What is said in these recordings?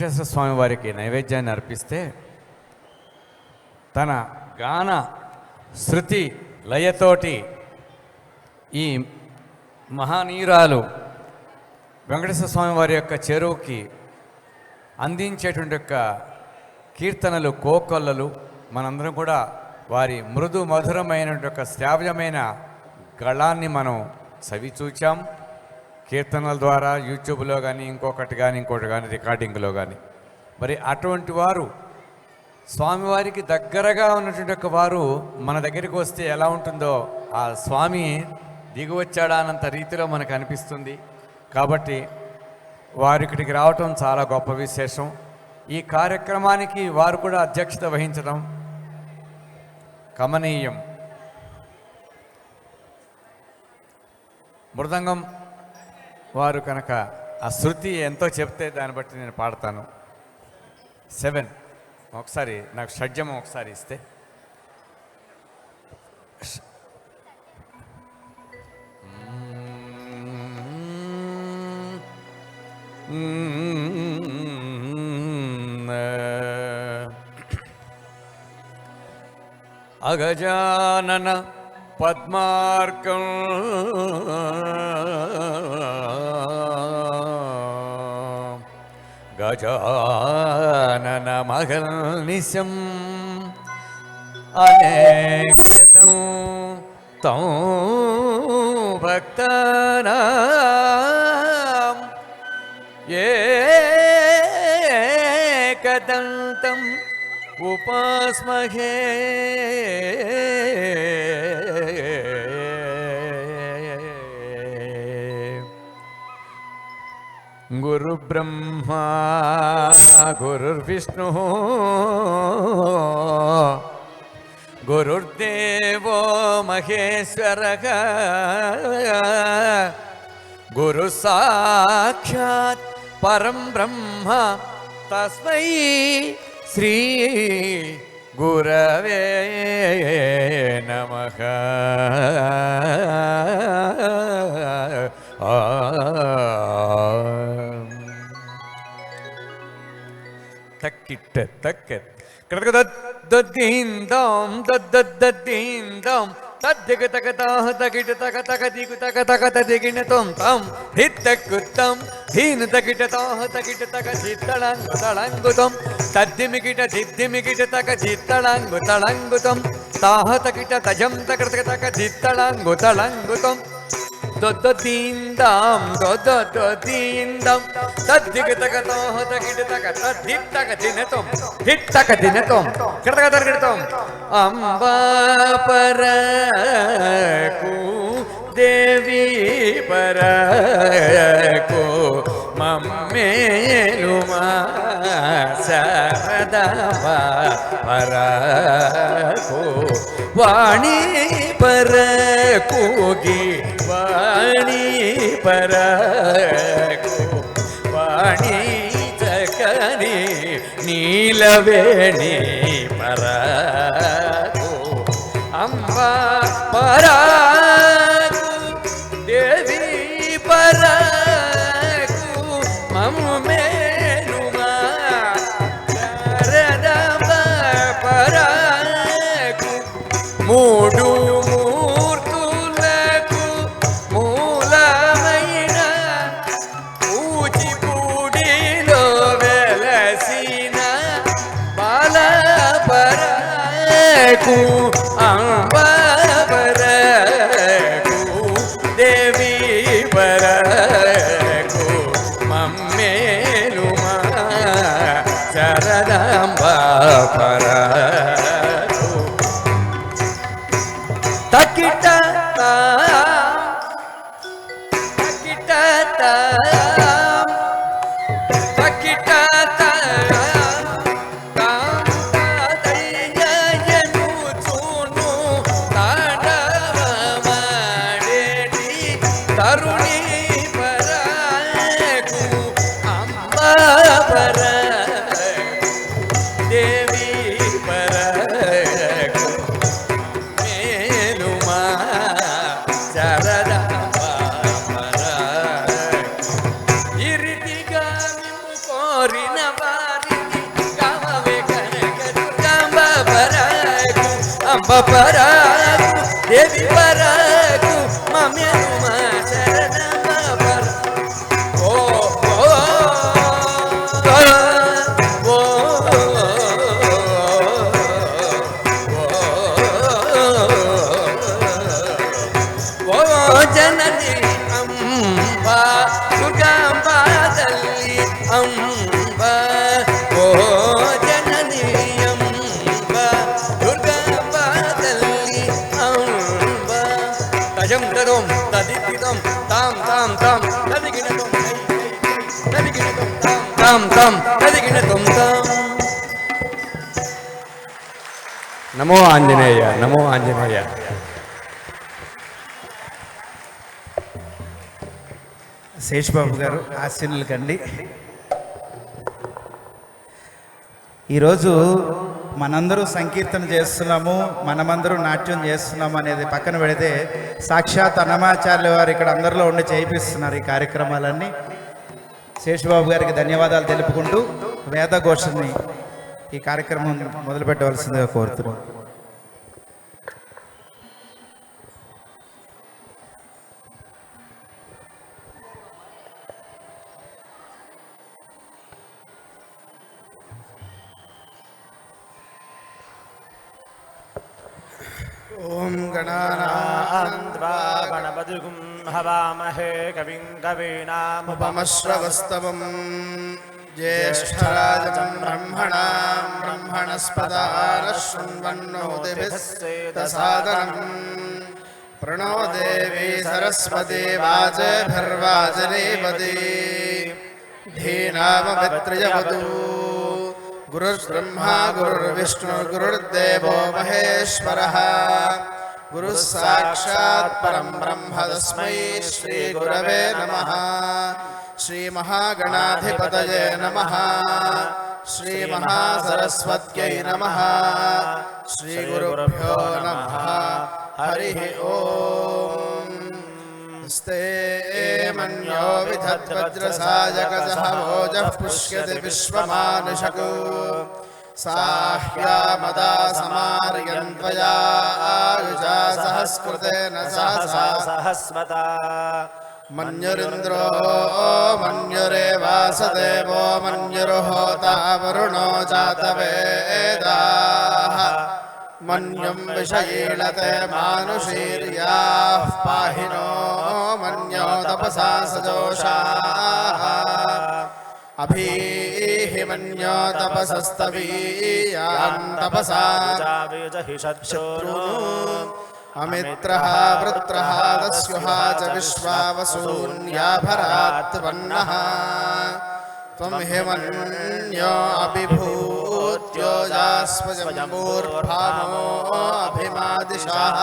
వెంకటేశ్వర స్వామి వారికి నైవేద్యాన్ని అర్పిస్తే తన గాన శృతి లయతోటి ఈ మహానీయురాలు వెంకటేశ్వర స్వామి వారి యొక్క చెరువుకి అందించేటువంటి యొక్క కీర్తనలు కోకొల్లలు మనందరం కూడా వారి మృదు మధురమైనటువంటి యొక్క శ్రావ్యమైన గళాన్ని మనం చవి చూచాం. కీర్తనల ద్వారా యూట్యూబ్లో కానీ ఇంకొకటి కానీ రికార్డింగ్లో కానీ. మరి అటువంటి వారు స్వామివారికి దగ్గరగా ఉన్నటువంటి యొక్క వారు మన దగ్గరికి వస్తే ఎలా ఉంటుందో ఆ స్వామి దిగువచ్చాడా అన్నంత రీతిలో మనకు అనిపిస్తుంది. కాబట్టి వారు ఇక్కడికి రావటం చాలా గొప్ప విశేషం. ఈ కార్యక్రమానికి వారు కూడా అధ్యక్షత వహించడం కమనీయం. మృదంగం వారు కనుక ఆ శృతి ఎంతో చెప్తే దాన్ని బట్టి నేను పాడతాను. 7 ఒకసారి నాకు షడ్జమం ఒకసారి ఇస్తే. అగజానన పద్మార్కం గజానన మహర్నిశం అనేకం తం భక్తానాం ఏకదంతం ఉపాస్మహే. గురు బ్రహ్మా గురుర్విష్ణు గురుర్దేవో మహేశ్వరః గురు సాక్షాత్ పరం బ్రహ్మ తస్మై శ్రీ గురవే నమః. తక్కిట్ట తక్క దద్దీందాం దద్దద్దీందాం తద్దిగ తగతాహ తగిట తగ తగ దిగు తగ తగ తదిగిన తం తం హిత్తక్కుత్తం హీన తగిట తాహ తగిట తగ చిత్తళంగు తళంగుతం తద్దిమిగిట దిద్దిమిగిట తగ చిత్తళంగు తళంగుతం తాహ తగిట తజం తగ తగ చిత్తళంగు తళంగుతం దొద్దీందాం దొద్దీందాం తద్దిగ తగతాహ తగిట తగ తద్దిత్తగ దినతం హిత్తగ దినతం కడగ తగడతం అంబా పరకు దేవి పరకు మమ్మేలుమా శారదా పరకు వాణి పరకు వాణి పరకు వాణి చకని నీలవేణి పరకు అంబా పరకు దేవి పరకు మమ్మేలుమా శారదా పరకు మూడు మూర్తులకు మూలమైన కూచిపూడిలో వెలసిన బాల పరకు అంబ పరకు దేవి పరకు మమ్మేలుమా శారదాంబ పరకు తకిట తకిట తకిట దయ్యను చూ పపరాకు దేవి పరాకు మమ్యను మా శరణ పర ఓ ఓ జనని అంబ దుర్గాంబ తల్లి అంబ ఓ జనని అంబ దుర్గాంబ తల్లి అంబ తజం తదం తదితిదం తాం తాం తాం తదిగినదం తదిగినదం తాం తాం తదిగినదం తాం. నమో ఆంజనేయ, నమో ఆంజనేయ. శేషబాబు గారు ఆశీనులు కండి. ఈరోజు మనందరూ సంకీర్తన చేస్తున్నాము, మనమందరూ నాట్యం చేస్తున్నాము అనేది పక్కన పెడితే సాక్షాత్ అన్నమాచార్యుల వారు ఇక్కడ అందరిలో ఉండి చేయిస్తున్నారు ఈ కార్యక్రమాలన్నీ. శేషబాబు గారికి ధన్యవాదాలు తెలుపుకుంటూ వేదఘోషని ఈ కార్యక్రమం మొదలుపెట్టవలసిందిగా కోరుతున్నాం. ఓం గణానాన్వా గణపతిగుం హవామహే కవిం కవీనాముపమశ్రవస్తవం జ్యేష్ఠరాజం బ్రహ్మణాం బ్రహ్మణస్పదాన శృణ్వన్నోతిభిస్సేదసాదనం ప్రణో దేవీ సరస్వతి వాజభిర్వాజనేపతి ధీనామమిత్రయవతు. గురుర్బ్రహ్మా గురుర్విష్ణు గురుర్దేవో మహేశ్వరః గురుః సాక్షాత్ పరం బ్రహ్మ తస్మై శ్రీ గురవే నమః. శ్రీ మహాగణాధిపతయే నమః. శ్రీ మహాసరస్వత్యై నమః. శ్రీ గురుభ్యో నమః. హరి ఓం. స్తే మన్యో విధద్వజ్రసాయకసహవోజః పుష్యతి విశ్వమానుషకు సాహ్యామదా సమార్యంత్వయా ఆయుజా సహస్కృతేన సహసా సహస్వతా. మన్యురింద్రో మన్యురేవాసదేవో మన్యుర్హోతా వరుణో జాతవేదాః మన్యం విషయీళతే మానుషీర్యాః పాహినో మన్యో తపసా సజోషాః అభీహి మన్యో తపసస్తవీయాన్ తపసా శత్రునో అమిత్రః వృత్రః దస్యుః చ విశ్వావసూన్యాభరాత్వన్నః త్వం హిమన్యో అభిభూత్యోజాస్వజంబూర్భామో అభిమాదిశాః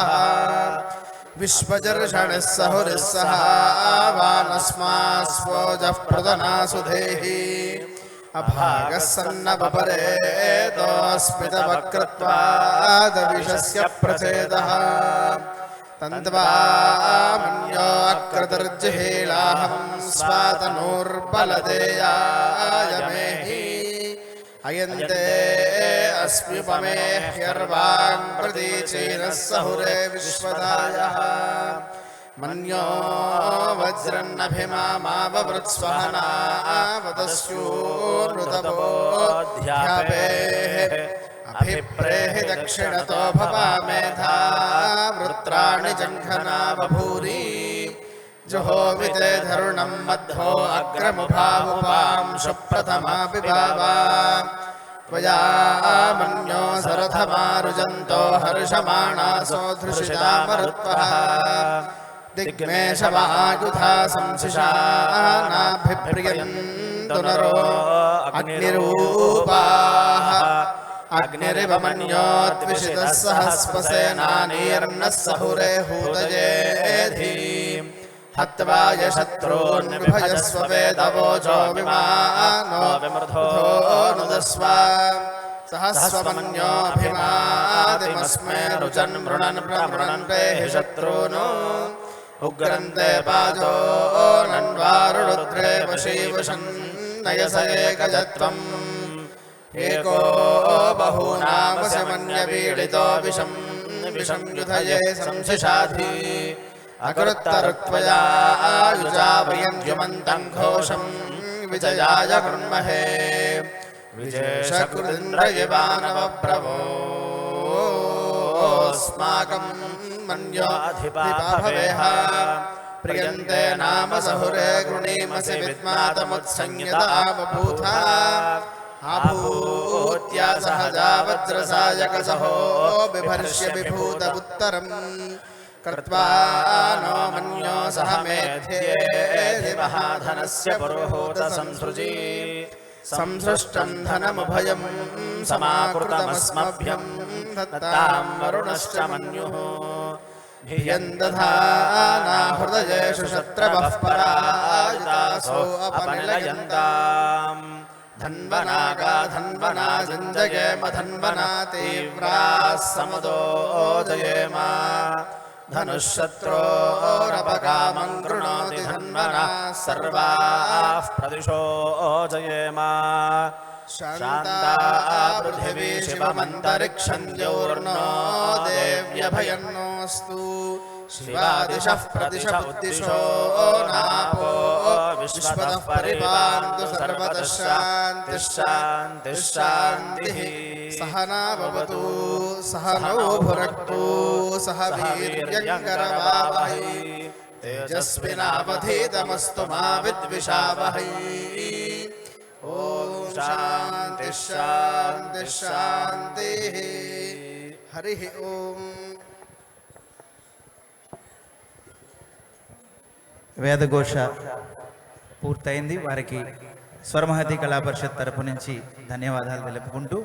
విశ్వజర్షణిः సహురిः సహ వానస్మాస్వోజః పృతనాసు దేహి అభాగः సన్నపపరేతోస్మితవక్రత్వాదవిషస్య ప్రచేదః తంత్వా మన్యో అక్రతుర్జిహీలాహం స్వాతనూర్బలదేయాయ మేహి అయంతే అస్మ్యుపమేహ్యర్వాం ప్రతీచీనః సహురే విశ్వదాయః మన్యో వజ్రన్నభిమామావృత్స్వహనావతస్యూనృతపోధ్యాపేః అభిప్రేహి దక్షిణతో భవామేధా వృత్రాణి జంఘనా బభూరి జుహోవితే ధరుణం మధ్వో అగ్రముభావుపాంశు ప్రథమా పిబావా త్వయా మన్యో సరథమారుజంతో హర్షమాణాసో ధృషితామరుత్వః దిగ్మేషవాయుధా సంశిషా నాభిప్రియంతు నరో అగ్నిరూపాః అగ్నిరివ మన్యోద్విషితः సహస్వసేనానీర్నः సహురే హూతయేధి హత్వా యశత్రూన్ విభజస్వ వేదవోజో విమానో విమృధోనుదస్వ సహస్వమన్యోభిమాదిమస్మే రుచన్ మృణన్ ప్రమృణన్ పేహి శత్రూను ఉగ్రంతే పాజో నన్వారుణుద్రే వశీవశన్ నయస ఏకజత్వం ఏకో బహూనామసమన్యపీడితో విషం विषं युधये संशिशाधि अकृत्तरुक्त्वया युजा वयन्त्युमन्तं घोषं विजयाय कृण्महे विजयशकृन्द्रयवानवप्रभोस्माकं मन्योऽधिपाभवेह प्रियन्ते नाम सहुरे गृणीमसि विद्मातमुत्संयता बभूथा आभूत्या सहजा वज्रसायकसहो बिभर्ष्य विभूतमुत्तरम् कृत्वा नो मन्यो सह मेध्येधि महाधनस्य पुरोहूत संसृजी संसृष्टं धनमुभयं समाकृतमस्मभ्यं दत्तां वरुणश्च मन्युः धियं दधाना हृदयेषु शत्रवः पराजितासो अपनिलयन्ताम् धन्वनागा धन्वना जञ्जयेम धन्वना तीव्राः समुदोदयेम धनुःशत्रोरपकामं कृणोति धन्वना सर्वाः प्रदिशो जयेम शान्ता पृथिवी शिवमन्तरिक्षं द्यौर्नो देव्यभयन्नोऽस्तु शिवादिशः प्रदिश उद्दिशो नापो विश्वतः परिपान्तु सर्वतः शान्तिः शान्तिः शान्तिः सहना भवतु सहनौ भुनक्तु सह वीर्यङ्करवावहै तेजस्विनावधीतमस्तु मा विद्विषावहै ॐ शान्तिः शान्तिः शान्तिः हरिः ओम् వేదఘోష పూర్తయింది. వారికి స్వరమహతి కళా పరిషత్ తరపు నుంచి ధన్యవాదాలు తెలుపుకుంటూ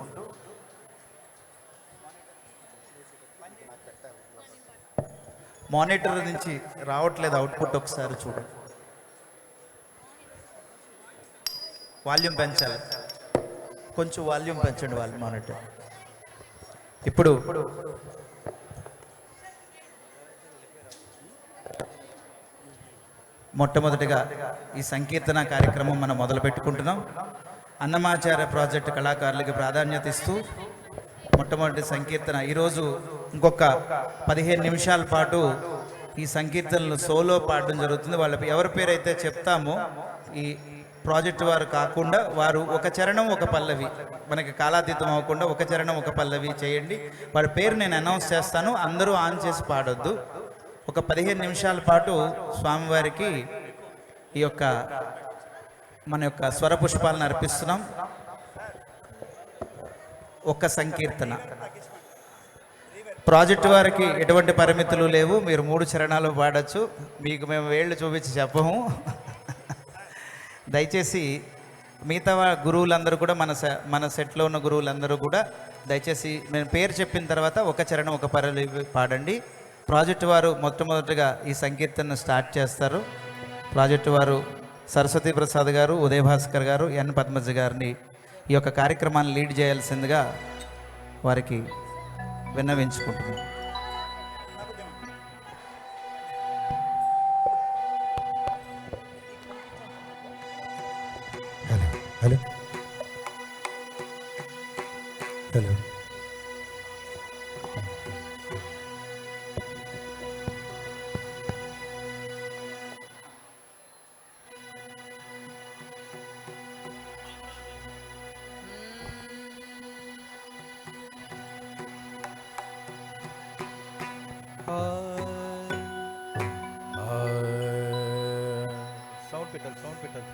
మానిటర్ నుంచి రావట్లేదు అవుట్పుట్, ఒకసారి చూడండి. వాల్యూమ్ పెంచాలి, కొంచెం వాల్యూమ్ పెంచండి వాళ్ళ మానిటర్. ఇప్పుడు మొట్టమొదటిగా ఈ సంకీర్తన కార్యక్రమం మనం మొదలు పెట్టుకుంటున్నాం. అన్నమాచార్య ప్రాజెక్టు కళాకారులకి ప్రాధాన్యత ఇస్తూ మొట్టమొదటి సంకీర్తన ఈరోజు ఇంకొక 15 నిమిషాల పాటు ఈ సంకీర్తనలు సోలో పాడడం జరుగుతుంది. వాళ్ళ ఎవరి పేరైతే చెప్తామో ఈ ప్రాజెక్టు వారు కాకుండా వారు ఒక చరణం ఒక పల్లవి, మనకి కాలాతీతం అవ్వకుండా ఒక చరణం ఒక పల్లవి చేయండి. వారి పేరు నేను అనౌన్స్ చేస్తాను, అందరూ ఆన్ చేసి పాడొద్దు. ఒక 15 నిమిషాల పాటు స్వామివారికి ఈ యొక్క మన యొక్క స్వర పుష్పాలను అర్పిస్తున్నాం. ఒక్క సంకీర్తన. ప్రాజెక్టు వారికి ఎటువంటి పరిమితులు లేవు, మీరు 3 చరణాలు పాడచ్చు. మీకు మేము వేళ్ళు చూపించి చెప్పము. దయచేసి మిగతా గురువులందరూ కూడా మన సెట్లో ఉన్న గురువులందరూ కూడా దయచేసి నేను పేరు చెప్పిన తర్వాత ఒక చరణం ఒక పల్లవి పాడండి. ప్రాజెక్టు వారు మొట్టమొదటిగా ఈ సంకీర్తనను స్టార్ట్ చేస్తారు. ప్రాజెక్టు వారు సరస్వతి ప్రసాద్ గారు, ఉదయ భాస్కర్ గారు, ఎన్ పద్మజ గారిని ఈ యొక్క కార్యక్రమాన్ని లీడ్ చేయాల్సిందిగా వారికి విన్నవించుకుంటున్నాను. హలో హలో సౌండ్ పెట్టాలి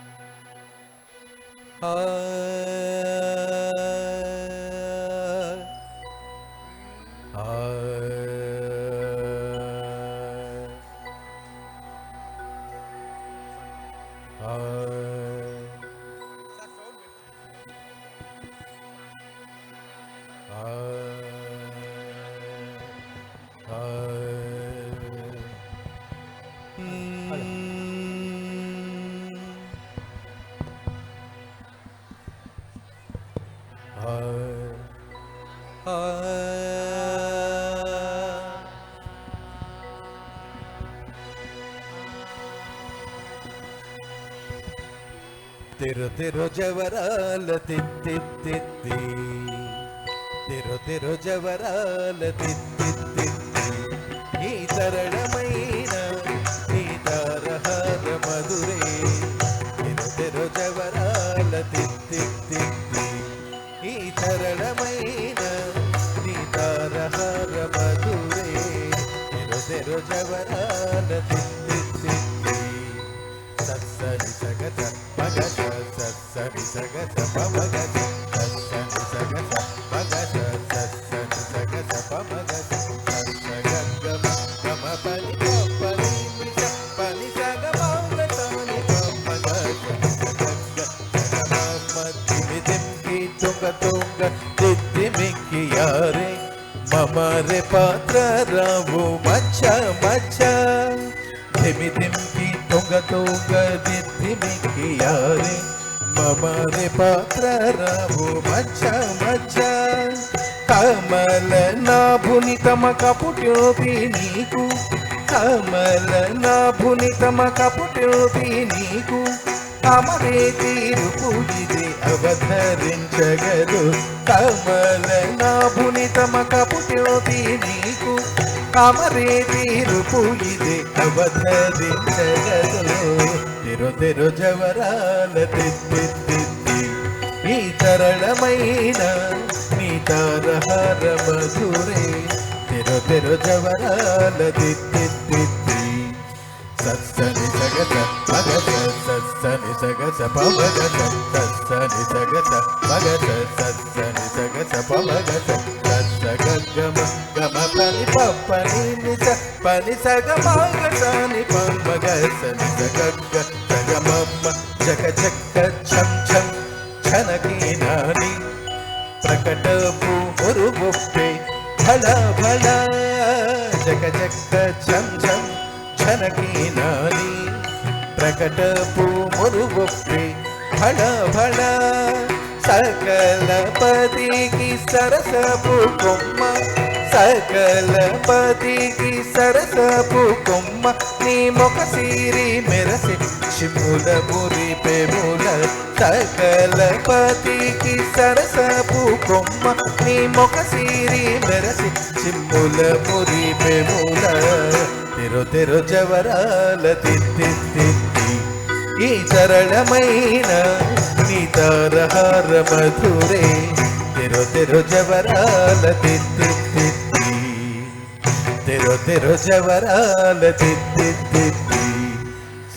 తెరు తెరు జవరాల తిత్తి తెరు తెరు జవరాల తిత్తి తరళమైన నీ తారహార మధురే తెరు తెరు జవరాల తిత్తి తిత్తి ఈ తరళమైన నీ తారహార మధురే తెరు తెరు జవరాల తిత్తి తిత్తి సత్సని సగత మగత సత్సని సగత పమగత సత్సని సగత మగత సత్సని సగత పమగత సత్సగమ గమ పని పని నిస పని సగమౌలతని పమగత సగమ తిమితింకి తుంగ తుంగ తిత్తిమిక్కి యారే మమ రే పాత్ర రావు మచ్చ మచ్చ ధిమితింకి తుంగ తుంగ దిద్దిమిక్కి యారే మమ రే పాత్ర రావు మచ్చ మచ్చ కమల నాభుని తమ కపుట్యోతి నీకు కమల నాభుని తమ కపుట్యోతి నీకు అమరే తీరు పూజిదే అవధరించగరు కమల నాభుని తమ కపుట్యోతి నీకు అమరే తీరు పూజిదే అవధరించగరు తెరు తెరు జవరాల తిత్తి తిత్తి ఈ తరళమైన నీ తారహార మధురే తెరు తెరు జవరాల తిత్తి తిత్తి సత్సని సగత మగత సత్సని సగత పమగత సత్సని సగత మగత సత్సని సగత పమగత సత్సగమ గమ పని పని నిస పని సగమగతని పమగసని సగగ సగమమ్మ జగ జగ ఛం ఛం ఛనకీనాని ప్రకటపు మురుగుప్పే భళ భళ జగ జగ ఛం ఛం ఛనకీనాని ప్రకటపు మురుగుప్పే భళ భళ సకల పదికి సరసపు కొమ్మ సకల పదికి సరసపు కొమ్మ నీ మొక సిరి మెరసి చిమ్ముల మురి పెముల సకల పదికి సరసపు కొమ్మ నీ మొక సిరి మెరసి చిమ్ముల మురి పెముల తెరు తెరు జవరాల తిత్తి తిత్తి ఈ తరళమైన నీ తారహార మధురే తెరు తెరు జవరాల తిత్తి తిత్తి తెరు తెరు జవరాల తిత్తి తిత్తి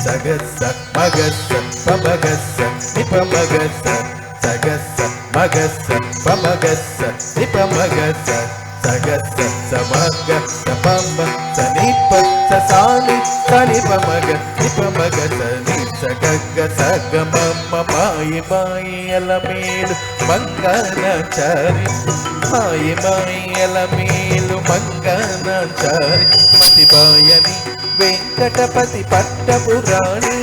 సగస్స మగస్స పమగస్స నిపమగస్స సగస్స మగస్స పమగస్స నిపమగస్స సగస్స సమగ సపమ సనిప ససాని సనిపమగ నిపమగ సని సగగ సగమమ్మ మాయి మాయి అలమేలు మంగళచారి మాయి మాయి అలమేలు మంగళచారి మతిబాయని వెంకటపతి పట్టపురాణి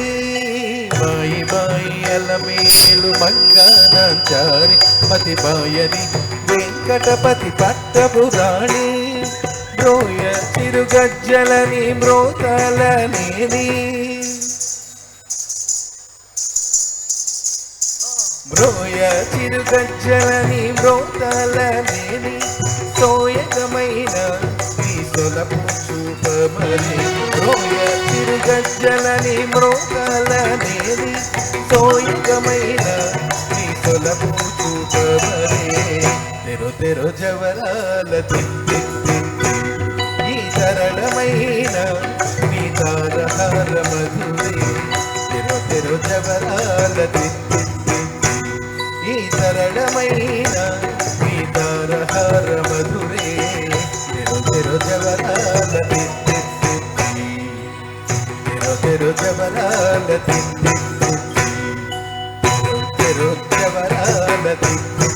మాయి మాయి అలమేలు మంగళచారి మతిబాయని వెంకటపతి పట్టపురాణి బ్రోయ తిరుగజ్జలని మ్రోతలనేని బ్రోయ తిరుగజ్జలని మ్రోతలనేని సోయగమైన నీ సొలపు చూపమని బ్రోయ తిరుగజ్జలని మ్రోతలనేని సోయగమైన నీ సొలపు చూపమని తెరు తెరు జవరాల తిత్తి తిత్తి ఈ తరళమైన నీ తారహార మధురే తెరు తెరు జవరాల తిత్తి తిత్తి ఈ తరళమైన నీ తారహార మధురే తెరు తెరు జవరాల తిత్తి తిత్తి తెరు తెరు జవరాల తిత్తి తిత్తి తెరు తెరు జవరాల తిత్తి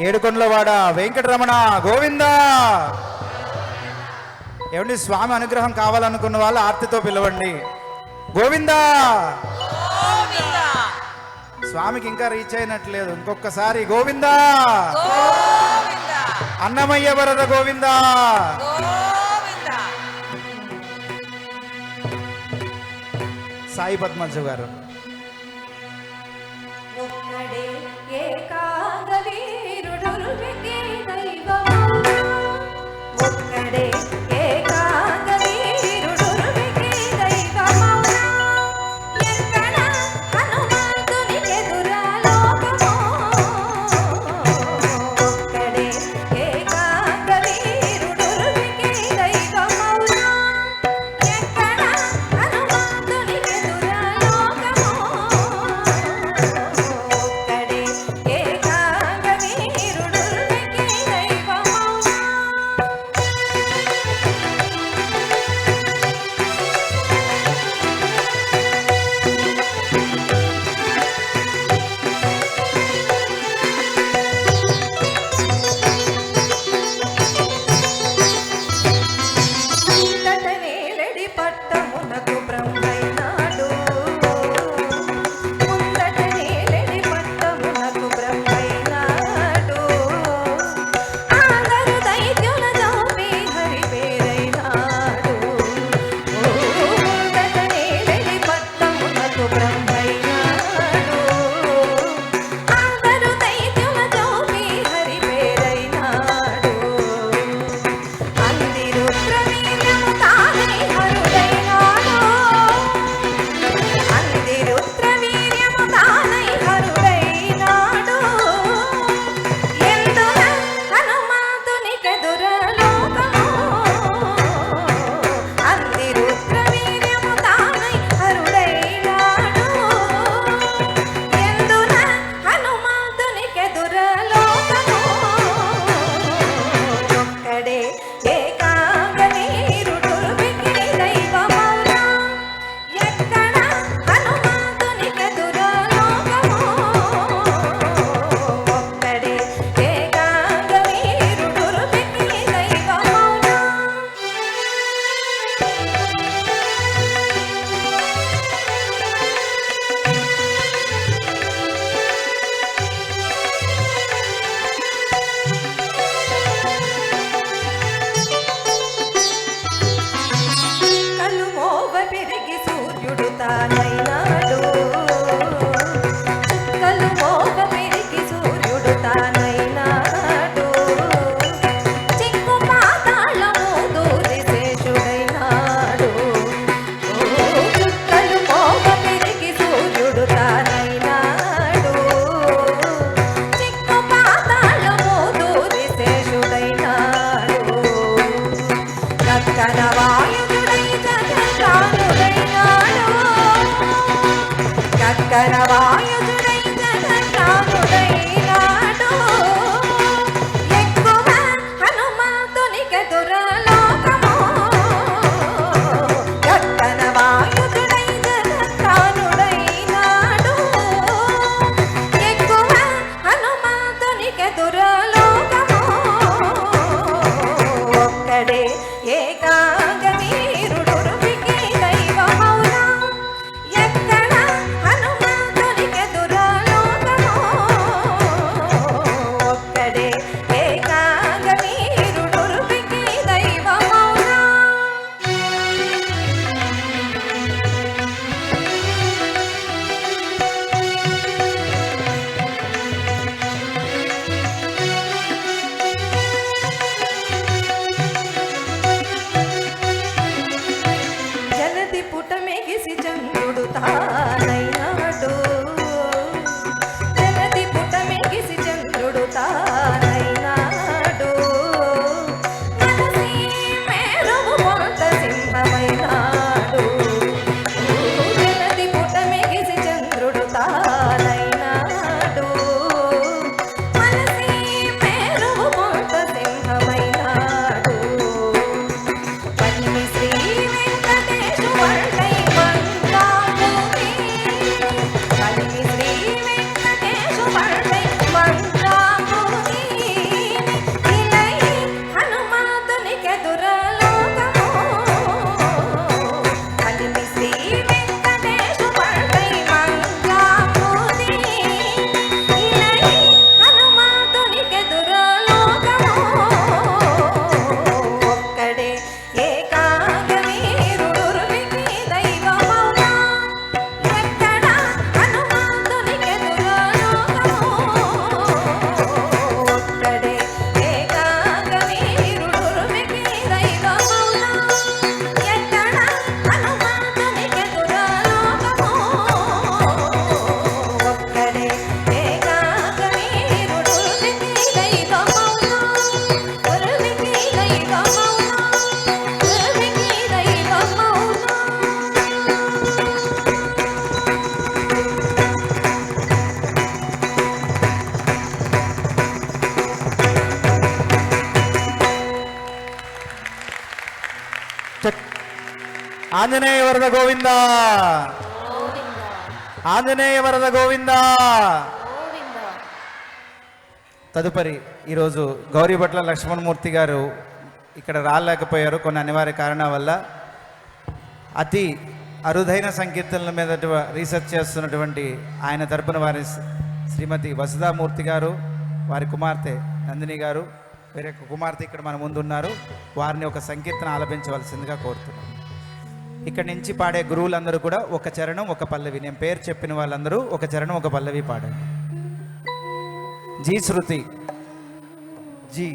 ఏడుకొండలవాడ వెంకటరమణ గోవింద. ఏమండి, స్వామి అనుగ్రహం కావాలనుకున్న వాళ్ళు ఆర్తితో పిలవండి. గోవింద. స్వామికి ఇంకా రీచ్ అయినట్లేదు, ఇంకొకసారి గోవింద. అన్నమయ్య వరద గోవింద. సాయి పద్మజ గారు. ఒక్కడే ఏకాంగ వీరుడు దైవమౌనా, ఒక్కడే ఏకాంగ వీరుడు దైవమౌనా, ఎక్కడ హనుమంతునికెదురా లోకమో, ఒక్కడే ఏకాంగ వీరుడు దైవమౌనా, ఎక్కడ హనుమంతునికెదురా లోకమో, ఒక్కడే ఏకాంగ వీరుడు దైవమౌనా. ముందటనేలడి పట్టమునకు బ్రహ్మైనాడు, ముందటనేలడి పట్టమునకు బ్రహ్మైనాడు, ఆదరు దైత్యుల జోపి హరి పేరైనాడు, ముందటనేలడి పట్టమునకు బ్రహ్మైనాడు, ఆదరు దైత్యుల జోపి హరి పేరైనాడు, అందిరుద్రవీర్యము తానై హరుడైనాడు, అందిరుద్రవీర్యము తానై హరుడైనాడు, ఎందున హనుమంతునికెదుర లోకమో, అందిరుద్రవీర్యము తానై హరుడైనాడు, ఎందున హనుమంతునికెదుర లోకమో, ఒక్కడే ఏకాంగ వీరుడు దైవమౌనా, ఎక్కడ హనుమంతునికెదుర లోకమో, ఒక్కడే ఏకాంగ వీరుడు దైవమౌనా. కళ్ళు మోవ పెరిగి సూర్యుడు తానైనాడు, చుక్కలు మోవ పెరిగి సూర్యుడు తానైనాడు, చిక్కు పాతాళము దూరి శేషుడైనాడు, చుక్కలు మోవ పెరిగి సూర్యుడు తానైనాడు, చిక్కు పాతాళము దూరి శేషుడైనాడు, కక్కన వాయుడై జగద్రానుడైనాడు, కక్కన వాయుడై జగద్రానుడైనాడు, ఎక్కువ హనుమంతునికెదుర లోకమో, కక్కన వాయుడై జగద్రానుడైనాడు, ఎక్కువ హనుమంతునికెదుర లోకమో, ఒక్కడే ఏకాంగ వీరుడు ఆంజనేయ వరద గోవింద, ఆంజనేయ వరద గోవింద. తదుపరి ఈరోజు గౌరీభట్ల లక్ష్మణమూర్తి గారు ఇక్కడ రాలేకపోయారు కొన్ని అనివార్య కారణాల వల్ల. అతి అరుదైన సంకీర్తనల మీద రీసెర్చ్ చేస్తున్నటువంటి ఆయన తరపున వారి శ్రీమతి వసుధామూర్తి గారు, వారి కుమార్తె నందిని గారు, వేరే కుమార్తె ఇక్కడ మన ముందు ఉన్నారు. వారిని ఒక సంకీర్తన ఆలపించవలసిందిగా కోరుతున్నాం. ఇక్కడి నుంచి పాడే గురువులందరూ కూడా ఒక చరణం ఒక పల్లవి, నేను పేరు చెప్పిన వాళ్ళందరూ ఒక చరణం ఒక పల్లవి పాడండి. జీ శృతి, జీ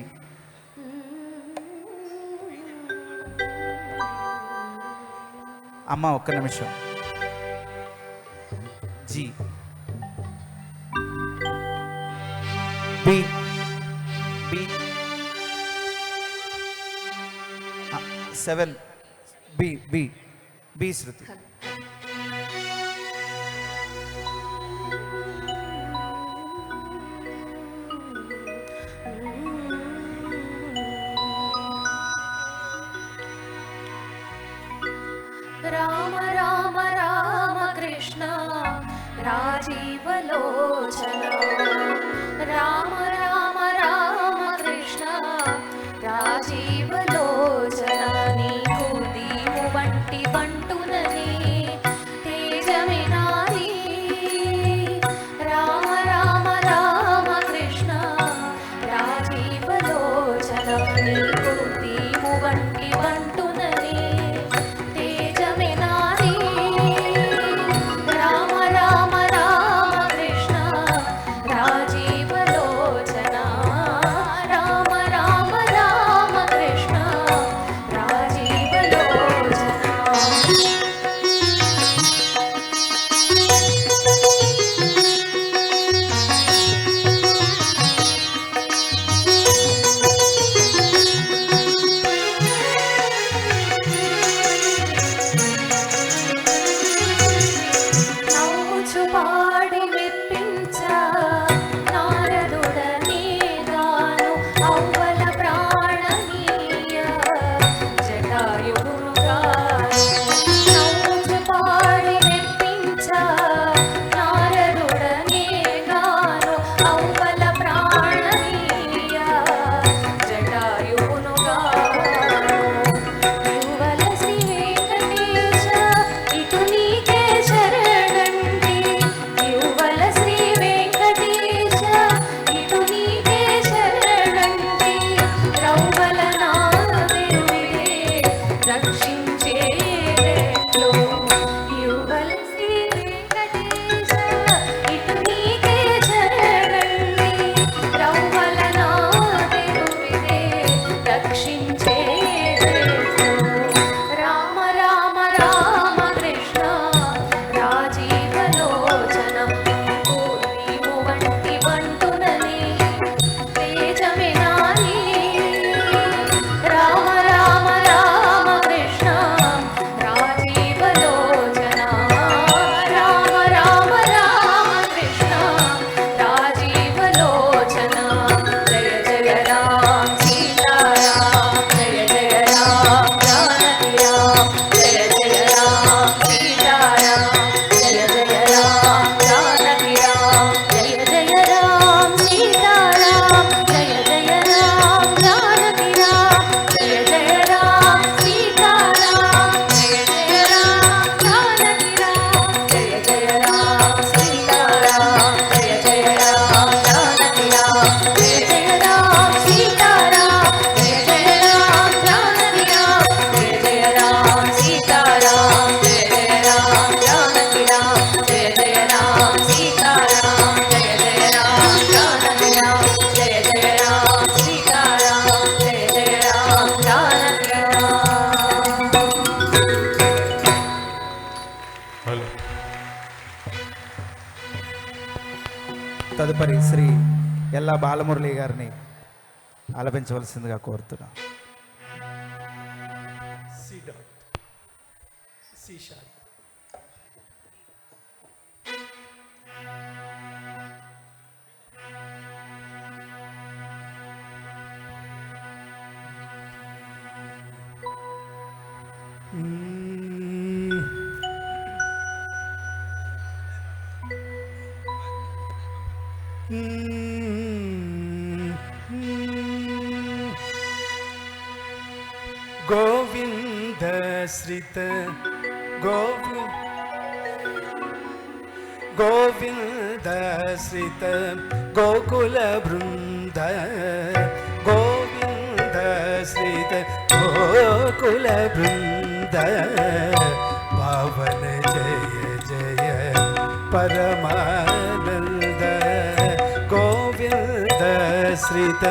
అమ్మ ఒక్క నిమిషం, G B B 7 B B B శృతి. రామ రామ రామ కృష్ణ రాజీవలోచన, రామ రామ రామ కృష్ణ రాజీవలోచన. నీకు దీము వంటి బంటునని తేజమినాది. రామ రామ రామ కృష్ణ రాజీవలోచన. నీకు దీము వంటి బంటునని తేజమినాది. రామ రామ రామ కృష్ణ రాజీవలోచన, రామ రామ రామ కృష్ణ రాజీవలోచన. నవ్వుచు పాడి మెప్పించ నారదుడనే గాను అవ్వల ప్రాణనీయ జటాయువుగా. నవ్వుచు పాడి మెప్పించ నారదుడనే గాను అవ్వల ప్రాణనీయ జటాయువుగా. యువల శ్రీ వెంకటేశ ఇటు నీకే శరణండి. యువల శ్రీ వెంకటేశ ఇటు నీకే శరణండి. రౌవల నాదెరువిదే రక్షించేట్లు. యువల శ్రీ వెంకటేశ ఇటు నీకే శరణండి. రౌవల నాదెరువిదే రక్షించేట్లు. రామ రామ రామ కృష్ణ రాజీవలోచన. నీవు వంటి బంటునని తేజమినాది. రామ రామ రామ కృష్ణ రాజీవలోచన, రామ రామ రామ కృష్ణ రాజీవలోచన. జయ జయ రామ సీతారామ, జయ జయ రామ జానకి రామ, జయ జయ రామ సీతారామ, జయ జయ రామ జానకి రామ, జయ జయ రామ సీతారామ, జయ జయ రామ జానకి రామ, జయ జయ రామ సీతారామ, జయ జయ రామ జానకి రామ, జయ జయ రామ సీతారామ, జయ జయ రామ జానకి రామ, జయ జయ రామ సీతారామ, జయ జయ రామ జానకి రామ, జయ జయ రామ సీతారామ, జయ జయ రామ జానకి రామ, జయ జయ రామ సీతారామ, జయ జయ రామ జానకి రామ, జయ జయ రామ సీతారామ, జయ జయ రామ జానకి రామ. తదుపరి శ్రీ ఎల్లా బాలమురళి గారిని ఆలపించవలసిందిగా కోరుతున్నాం. गोविंद श्रित गोविंद श्रित गोकुल वृंद गोविंद श्रित गोकुल वृंद पावन जय जय परमानंद गोविंद श्रित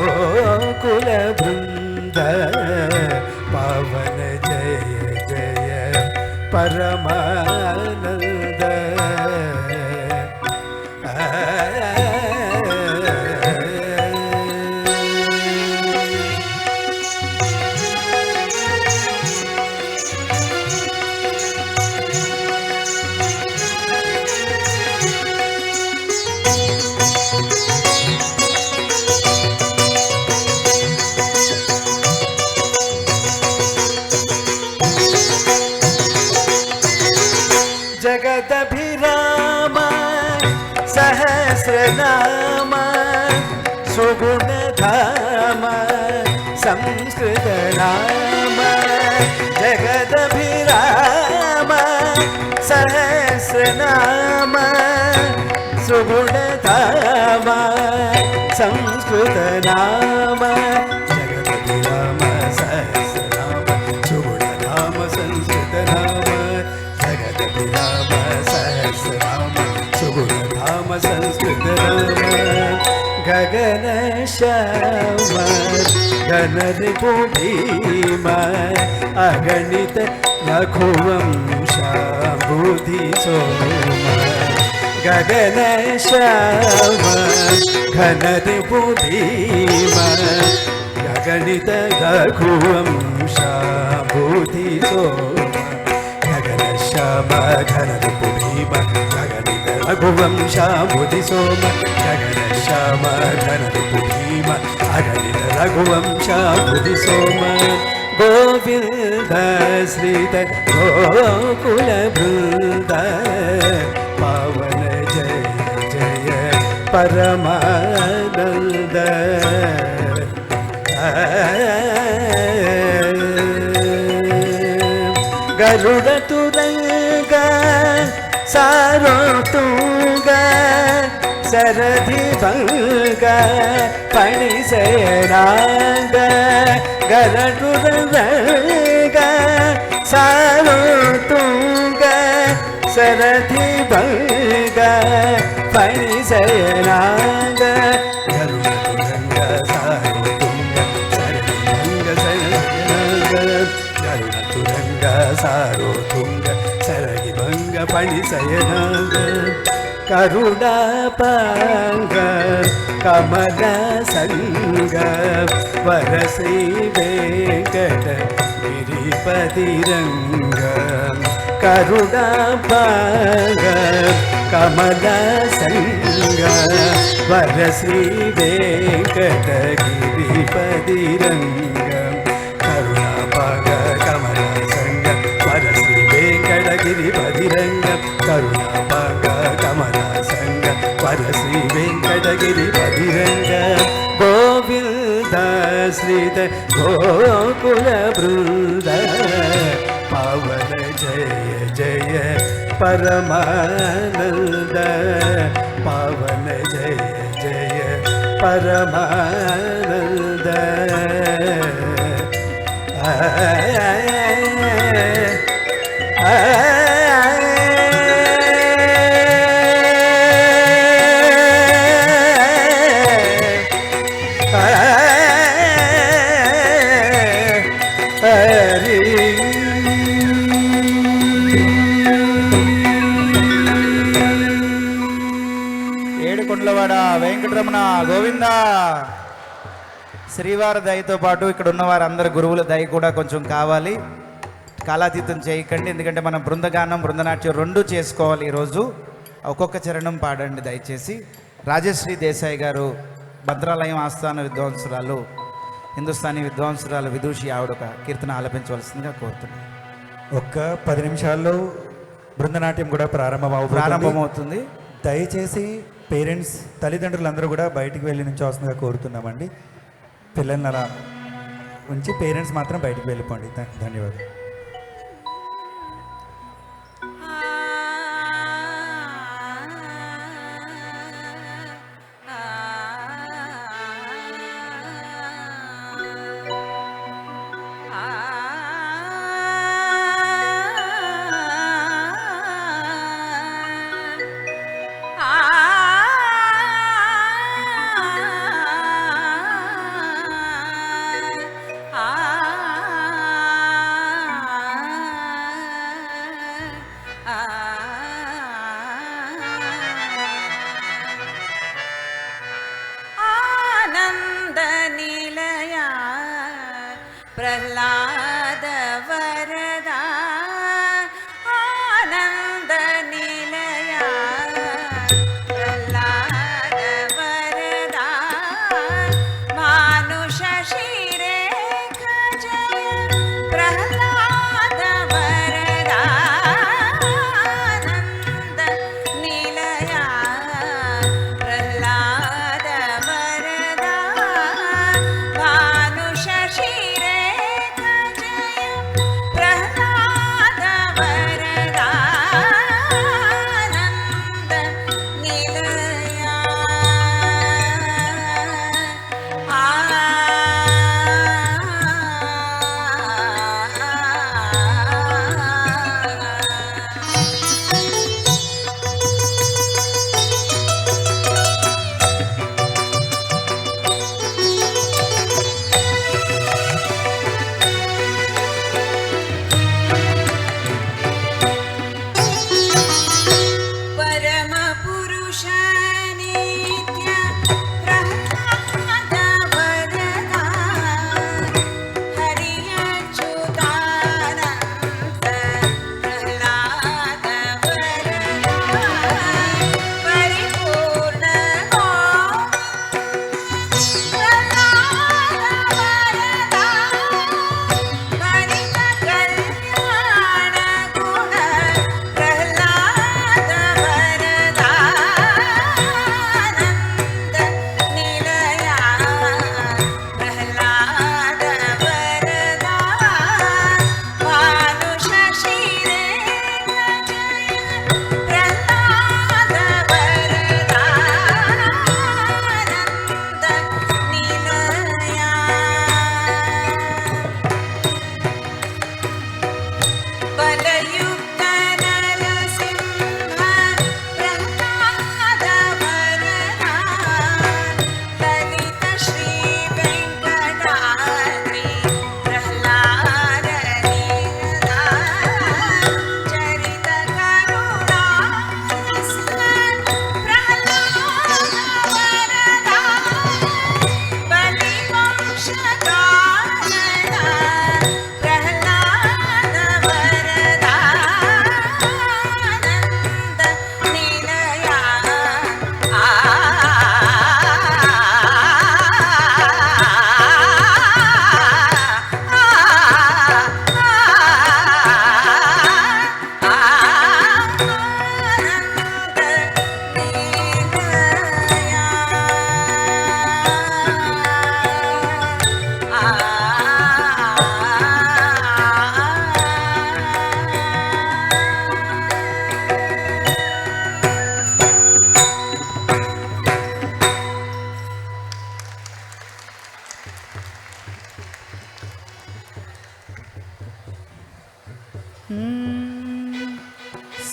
गोकुल वृंद पावन जय जय परमानंद जगदभिराम सहस्रनाम सुगुणधाम संस्कृत नाम जगदभिराम सहस्रनाम सुगुणधाम संस्कृत नाम जगदभिराम सहस्रनाम सुगुणधाम संस्कृत नाम जगदभिराम सहस्रनाम सुगुणधाम संस्कृत नाम गगन श्याम घनरिपु भीम अगणित रघुवंशाम्बुधि सोम गगन श्याम घनरिपु भीम अगणित रघुवंशाम्बुधि सोम श्याम घनरिपु भीम गगनित रघुवंशाम्बुधि सोम गगन श्याम घनरिपु भीम अगणित रघुवंशाम्बुधि सोम गोविंद श्रित गोकुल वृंद पावन जय जय परमानंद गरुड़ तुरंग सारोतुंग सरधि भंग फणिसयनांग गरुड़ तुरंग सारोतुंग सरधि भंग फणिसयनांग गरुड़ तुरंग सारोतुंग सरधि भंग सयनांग गरुड़ तुरंग सारो तुंग सरगि भंग फणिसयनांग करुणापांग कमल संग वरश्री वेंकट गिरिपतिरंग करुणापांग कमल संग वरश्री वेंकट गिरिपतिरंग करुणापांग कमल संग वरश्री वेंकटगिरिपतिरंग करुणापांग कमल संग वरश्री वेंकटगिरिपतिरंग गोविंद श्रित गोकुल वृंद पावन जय जय परमानंद पावन जय जय परमानंद ఏడుకొండలవాడ వెంకటరమణ గోవింద. శ్రీవారి దయతో పాటు ఇక్కడ ఉన్న వారందరు గురువుల దయ కూడా కొంచెం కావాలి. కాలాతీతం చేయకండి, ఎందుకంటే మనం బృందగానం బృందనాట్యం రెండు చేసుకోవాలి. ఈరోజు ఒక్కొక్క చరణం పాడండి దయచేసి. రాజశ్రీ దేశాయ్ గారు భద్రాలయం ఆస్థాన విద్వాంసురాలు, హిందుస్థానీ విద్వాంసురాలు విదూషి, ఆవిడ ఒక కీర్తన ఆలపించవలసిందిగా కోరుతున్నాను. ఒక్క 10 నిమిషాల్లో బృందనాట్యం కూడా ప్రారంభమవుతుంది. దయచేసి పేరెంట్స్ తల్లిదండ్రులందరూ కూడా బయటికి వెళ్ళి నుంచి వస్తుందిగా కోరుతున్నామండి. పిల్లల్ని అలా ఉంచి పేరెంట్స్ మాత్రం బయటికి వెళ్ళిపోండి. ధన్యవాదాలు. प्रह्लाद वरदा आनंद निलया प्रह्लाद वरदा मानुष शिरे जय प्रह्लाद वरदा आनंद निलया प्रह्लाद वरदा मानुष शिरे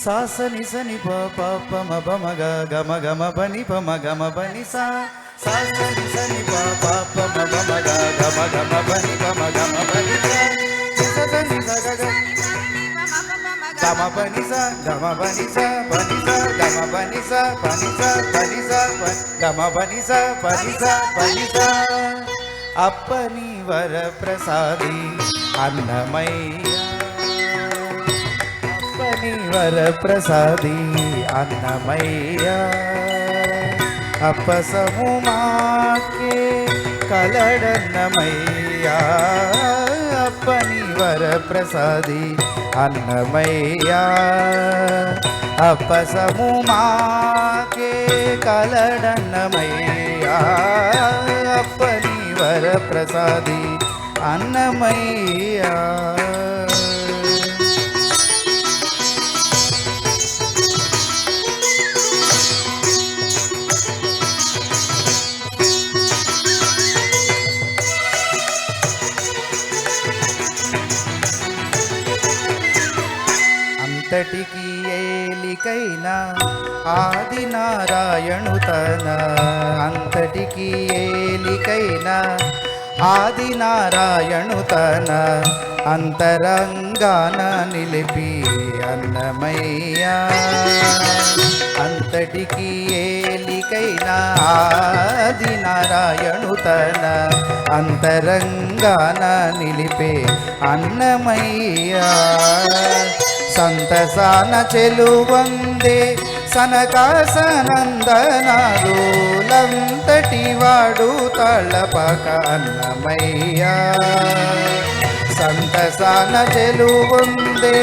సా సని సని ప ప ప మ ప మ గ గ మ గ మ ప ని ప మ గ మ ప ని సా సా సని సని ప ప ప మ ప మ గ గ మ గ మ ప ని ప మ గ మ ప ని సా సా సని స గ గ గ మ ప ని సా గ మ ప ని సా ప ని సా గ మ ప ని సా ప ని సా ప ని సా గ మ ప ని సా ప ని సా ప ని సా అప్పని వర ప్రసాది అన్నమయ్య అప్పని వర ప్రసాది అన్నమయ్య అప్పసము మాకే కలడన్నమయ్య అప్ప అప్పని వరప్రసాది అన్నమయ్యా అప్పసము మాకే కలడన్నమయ్యా అప్పని వరప్రసాది అన్నమయ్యా. అంతటికి ఏలికైనా ఆది నారాయణు తన అంతటికి ఏలికైనా ఆది నారాయణు తన అంతరంగాన నిలిపి అన్నమయ్యా అంతటికి ఏలికైనా ఆది నారాయణు తన అంతరంగాన నిలిపే అన్నమయ్యా సంతసాన చెలువందే సనకాసనందనాలులంతటి వాడు తళపక అన్నమయ్యా సంతసాన చెలువందే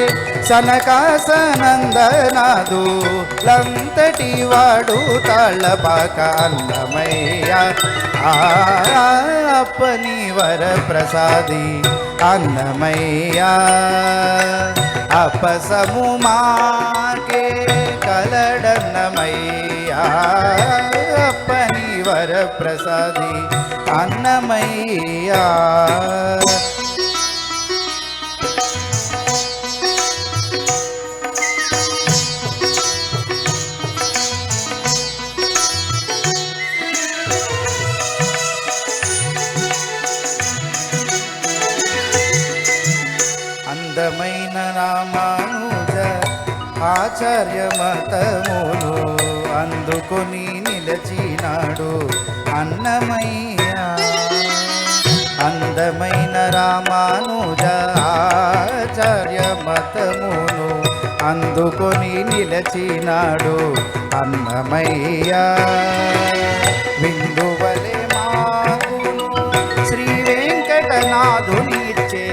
సనకాసనందనాదులంతటి వాడు తళపక అన్నమయ్యా అప్పని వరప్రసాది అన్నమయ్యా అప్పసము మాకే కలడన్నమయ్యా అప్పని వరప్రసాది అన్నమయ్యా. అందమైన రామానుజ ఆచార్య మతమును అందుకొని నిలచినాడు అన్నమయ్యా అందమైన రామానుజ ఆచార్య మతమును అందుకొని నిలచినాడు అన్నమయ్యా విందువలే మాకును శ్రీ వెంకటనాథునిచ్చే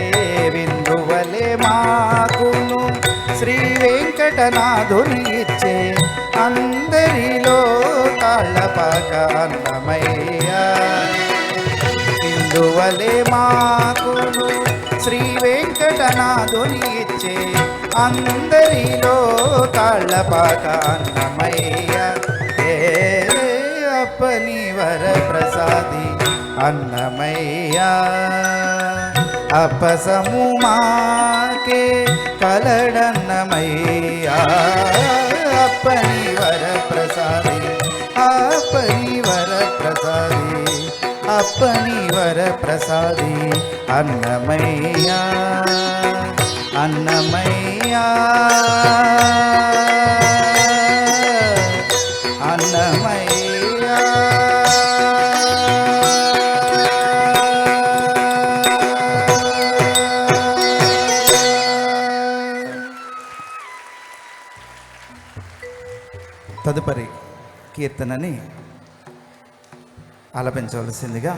విందువలే మాకును శ్రీ వెంకటనాథునిచ్చే అందరిలో తాళపాక అన్నమయ్యా విందువలే మాకును శ్రీ వెంకటనాథునిచ్చే అందరిలో తాళపాక అన్నమయ్యా ఏ అప్పని వరప్రసాది అన్నమయ్యా అప్పసము మాకే కలడన్నమయ్యా అప్పని వరప్రసాది అప్పని వరప్రసాది అప్పని వరప్రసాది అన్నమయ్యా అన్నమయ్యా అన్నమయ్యా. తదుపరి కీర్తనని ఆలపించవలసిందిగా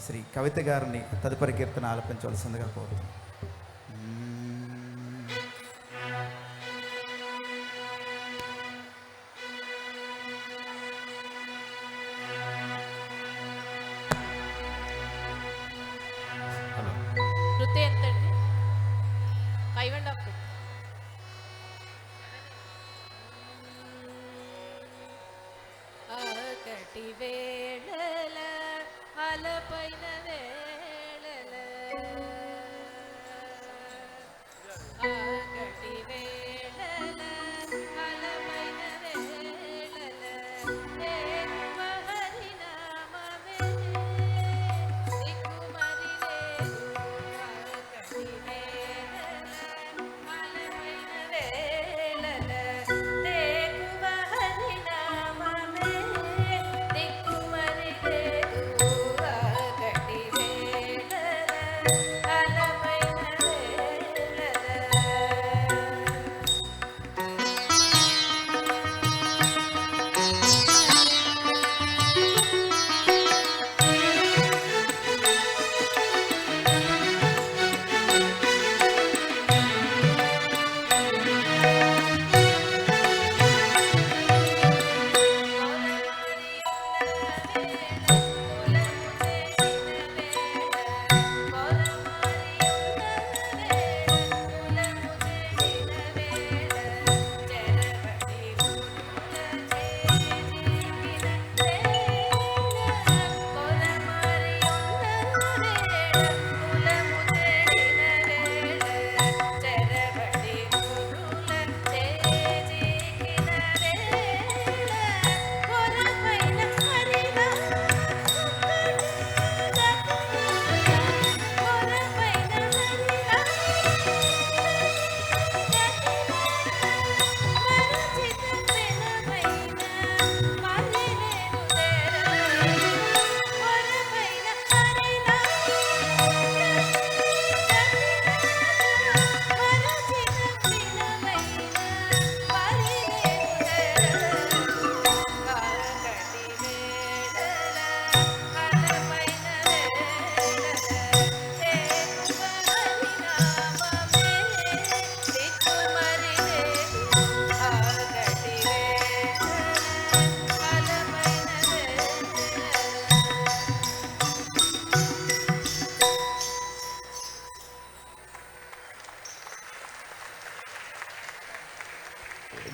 శ్రీ కవిత గారిని తదుపరి కీర్తన ఆలపించవలసిందిగా కోరుతున్నాను. వృత్తి ఎంతండి? 5.5 ఆకటి వేళల అలపైన వేళల ఆకటి వేళల అలపైన వేళల హరి నామమే దిక్కుమరి లేదు ఆకటి వేళల అలపైన వేళల దేకువ హరి నామమే దిక్కుమరి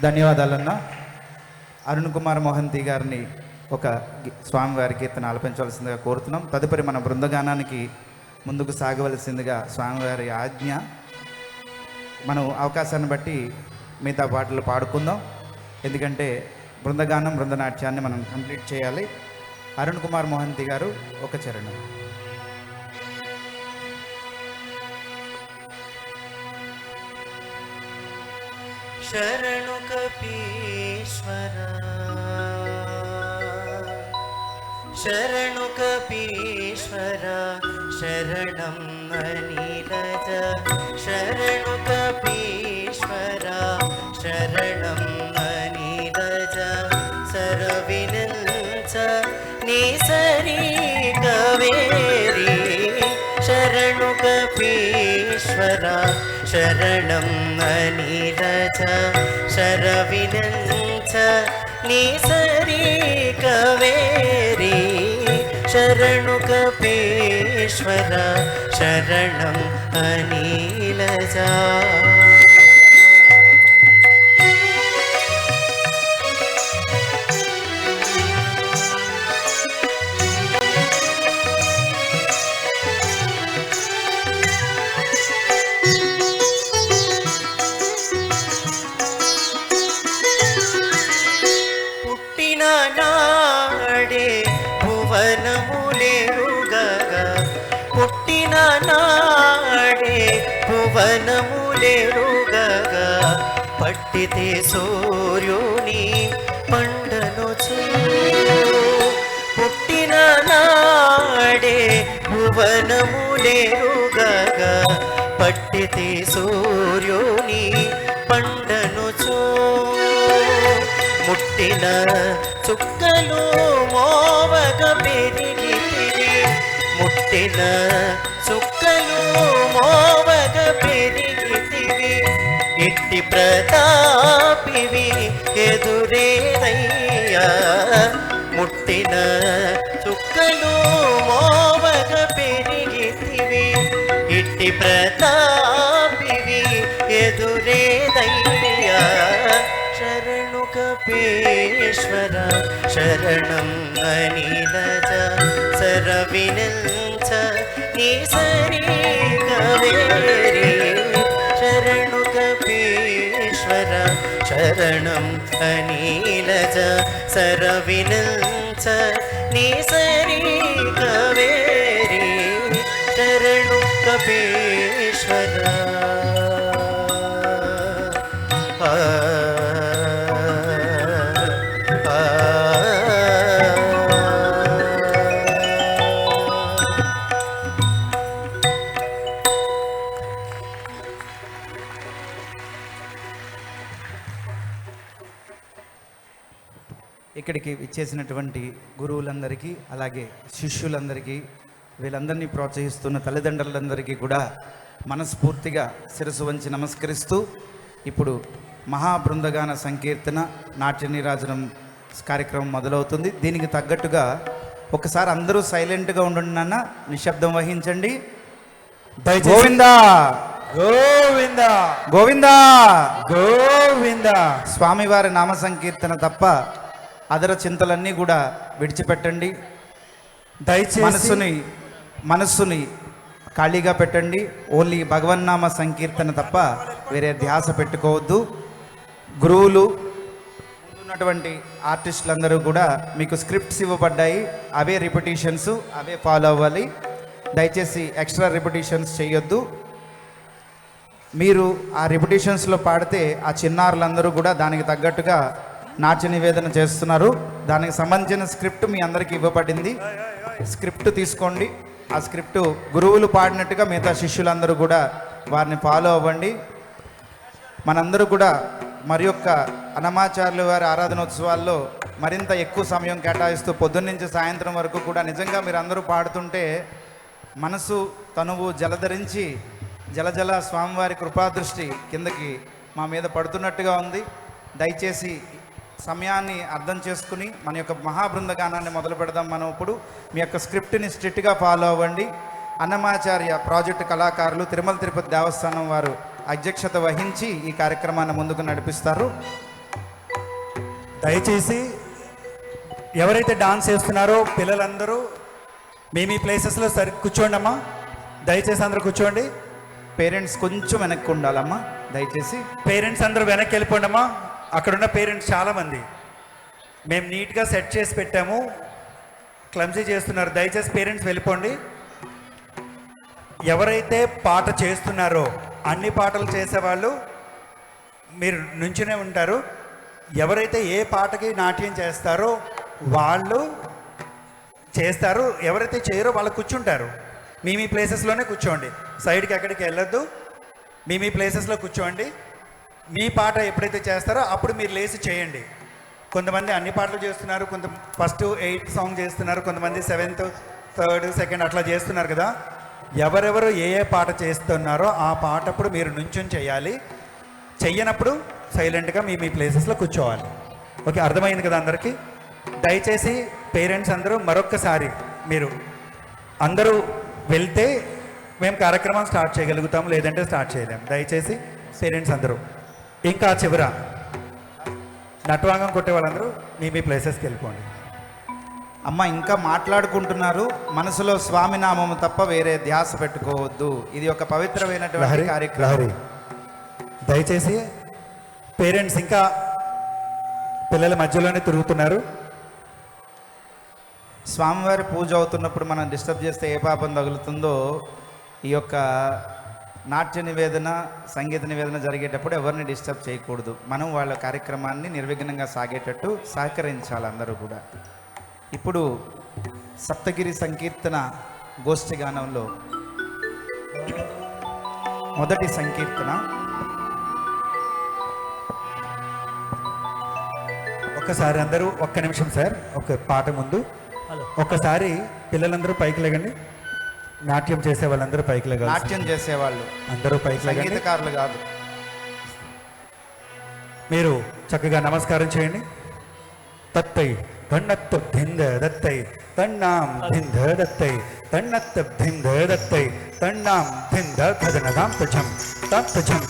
ధన్యవాదాలన్న. అరుణ్ కుమార్ మోహంతి గారిని ఒక స్వామివారి కీర్తన ఆలపించవలసిందిగా కోరుతున్నాం. తదుపరి మన బృందగానానికి ముందుకు సాగవలసిందిగా స్వామివారి ఆజ్ఞ. మనం అవకాశాన్ని బట్టి మిగతా పాటలు పాడుకుందాం. ఎందుకంటే బృందగానం బృందనాట్యాన్ని మనం కంప్లీట్ చేయాలి. అరుణ్ కుమార్ మోహంతి గారు ఒక చరణం. శరణు కపీశ్వర శరణు కపీశ్వర శరణం అనిలజ శరణు కపీశ్వర శరణం అనిలజ సరవినంచ నిసరి కవేరి శరణు కపీశ్వర శరణం అనిలజ శరవినంచ నిసరి కవేరి శరణు కపీశ్వర శరణం అనిలజ. పుట్టిన నాడే భువనములెరుగగా పట్టితే సూర్యుని పండనుచు పుట్టిన నాడే భువనములెరుగగా పట్టితే సూర్యుని పండనుచు ముట్టిన చుక్కలు మోవగ పెరిగితివి ముట్టిన చుక్కలు మోవగ పెరిగితివి ఇట్టి ప్రతాపివి ఎదురేదయ్యా ముట్టిన చుక్కలు మోవగ పెరిగితివి ఇట్టి ప్రతాపివి ఎదురేదయ్యా శరణు కపీశ్వర శరణం అనిలజ సరవినంచ నిసరి కవేరి శరణు కపీశ్వర శరణం అనిలజ సరవినంచ నిసరి కవేరి శరణు కపీశ్వర. ఇక్కడికి ఇచ్చేసినటువంటి గురువులందరికీ అలాగే శిష్యులందరికీ వీళ్ళందరినీ ప్రోత్సహిస్తున్న తల్లిదండ్రులందరికీ కూడా మనస్ఫూర్తిగా శిరసు వంచి నమస్కరిస్తూ ఇప్పుడు మహాబృందగాన సంకీర్తన నాట్య నీరాజనం కార్యక్రమం మొదలవుతుంది. దీనికి తగ్గట్టుగా ఒకసారి అందరూ సైలెంట్గా ఉండండి నాన్న, నిశ్శబ్దం వహించండి. గోవిందా గోవిందా గోవిందా గోవిందా. స్వామివారి నామ సంకీర్తన తప్ప అదర చింతలన్నీ కూడా విడిచిపెట్టండి. దయచేసి మనస్సుని ఖాళీగా పెట్టండి. ఓన్లీ భగవన్నామ సంకీర్తన తప్ప వేరే ధ్యాస పెట్టుకోవద్దు. గురువులు ఉన్నటువంటి ఆర్టిస్టులందరూ కూడా మీకు స్క్రిప్ట్స్ ఇవ్వబడ్డాయి, అవే రిపిటీషన్స్ అవే ఫాలో అవ్వాలి. దయచేసి ఎక్స్ట్రా రిపిటీషన్స్ చేయొద్దు. మీరు ఆ రిపిటీషన్స్లో పాడితే ఆ చిన్నారులందరూ కూడా దానికి తగ్గట్టుగా నాట్య నివేదన చేస్తున్నారు. దానికి సంబంధించిన స్క్రిప్ట్ మీ అందరికీ ఇవ్వబడింది. స్క్రిప్ట్ తీసుకోండి. ఆ స్క్రిప్ట్ గురువులు పాడినట్టుగా మిగతా శిష్యులందరూ కూడా వారిని ఫాలో అవ్వండి. మనందరూ కూడా మరి యొక్క అన్నమాచార్యుల వారి ఆరాధనోత్సవాల్లో మరింత ఎక్కువ సమయం కేటాయిస్తూ పొద్దున్నుంచి సాయంత్రం వరకు కూడా నిజంగా మీరు అందరూ పాడుతుంటే మనసు తనువు జలధరించి జలజల స్వామివారి కృపాదృష్టి కిందకి మా మీద పడుతున్నట్టుగా ఉంది. దయచేసి సమయాన్ని అర్థం చేసుకుని మన యొక్క మహాబృందగానాన్ని మొదలు పెడదాం. మనం ఇప్పుడు మీ యొక్క స్క్రిప్ట్ని స్ట్రిక్ట్గా ఫాలో అవ్వండి. అన్నమాచార్య ప్రాజెక్టు కళాకారులు తిరుమల తిరుపతి దేవస్థానం వారు అధ్యక్షత వహించి ఈ కార్యక్రమాన్ని ముందుకు నడిపిస్తారు. దయచేసి ఎవరైతే డాన్స్ చేస్తున్నారో పిల్లలందరూ మీ ప్లేసెస్లో కూర్చోండి అమ్మా. దయచేసి అందరూ కూర్చోండి. పేరెంట్స్ కొంచెం వెనక్కి ఉండాలమ్మా దయచేసి. పేరెంట్స్ అందరూ వెనక్కి వెళ్ళిపోండి అమ్మా. అక్కడున్న పేరెంట్స్ చాలామంది మేము నీట్గా సెట్ చేసి పెట్టాము, క్లమ్జీ చేస్తున్నారు. దయచేసి పేరెంట్స్ వెళ్ళిపోండి. ఎవరైతే పాట చేస్తున్నారో అన్ని పాటలు చేసేవాళ్ళు మీరు నుంచునే ఉంటారు. ఎవరైతే ఏ పాటకి నాట్యం చేస్తారో వాళ్ళు చేస్తారు, ఎవరైతే చేయరో వాళ్ళు కూర్చుంటారు. మీ ప్లేసెస్లోనే కూర్చోండి, సైడ్కి ఎక్కడికి వెళ్ళొద్దు. మీ ప్లేసెస్లో కూర్చోండి. మీ పాట ఎప్పుడైతే చేస్తారో అప్పుడు మీరు లేచి చేయండి. కొంతమంది అన్ని పాటలు చేస్తున్నారు, కొంత ఫస్ట్ 8 సాంగ్ చేస్తున్నారు, కొంతమంది 7th 3rd 2nd అట్లా చేస్తున్నారు కదా. ఎవరెవరు ఏ పాట చేస్తున్నారో ఆ పాట అప్పుడు మీరు నుంచుని చేయాలి. చెయ్యనప్పుడు సైలెంట్గా మీ ప్లేసెస్లో కూర్చోవాలి. ఓకే, అర్థమైంది కదా అందరికీ? దయచేసి పేరెంట్స్ అందరూ మరొక్కసారి మీరు అందరూ వెళ్తే మేము కార్యక్రమం స్టార్ట్ చేయగలుగుతాం, లేదంటే స్టార్ట్ చేయలేం. దయచేసి పేరెంట్స్ అందరూ. ఇంకా చివర నటవాంగం కొట్టే వాళ్ళందరూ మీ ప్లేసెస్కి వెళ్ళిపోండి. అమ్మ ఇంకా మాట్లాడుకుంటున్నారు, మనసులో స్వామి నామము తప్ప వేరే ధ్యాస పెట్టుకోవద్దు. ఇది ఒక పవిత్రమైనటువంటి లహరి కార్యక్రమం. దయచేసి పేరెంట్స్ ఇంకా పిల్లల మధ్యలోనే తిరుగుతున్నారు. స్వామివారి పూజ అవుతున్నప్పుడు మనం డిస్టర్బ్ చేస్తే ఏ పాపం తగులుతుందో, ఈ యొక్క నాట్య నివేదన సంగీత నివేదన జరిగేటప్పుడు ఎవరిని డిస్టర్బ్ చేయకూడదు. మనం వాళ్ళ కార్యక్రమాన్ని నిర్విఘ్నంగా సాగేటట్టు సహకరించాలి అందరూ కూడా. ఇప్పుడు సప్తగిరి సంకీర్తన గోష్ఠి గానంలో మొదటి సంకీర్తన. ఒక్కసారి అందరూ ఒక్క నిమిషం సార్, ఒక పాట ముందు ఒక్కసారి పిల్లలందరూ పైకి లేగండి. నాట్యం చేసే వాళ్ళందరూ పైకి లేగాలి. నాట్యం చేసేవాళ్ళు అందరూ పైకి లేగండి. సంగీతకారులు కాదు. మీరు చక్కగా నమస్కారం చేయండి. తత్తై తన్నత్త భింద దత్తై తన్నాం భింద దత్తై తన్నత్త భింద దత్తై తన్నాం భింద కదనదాం తుజం తత్తుజం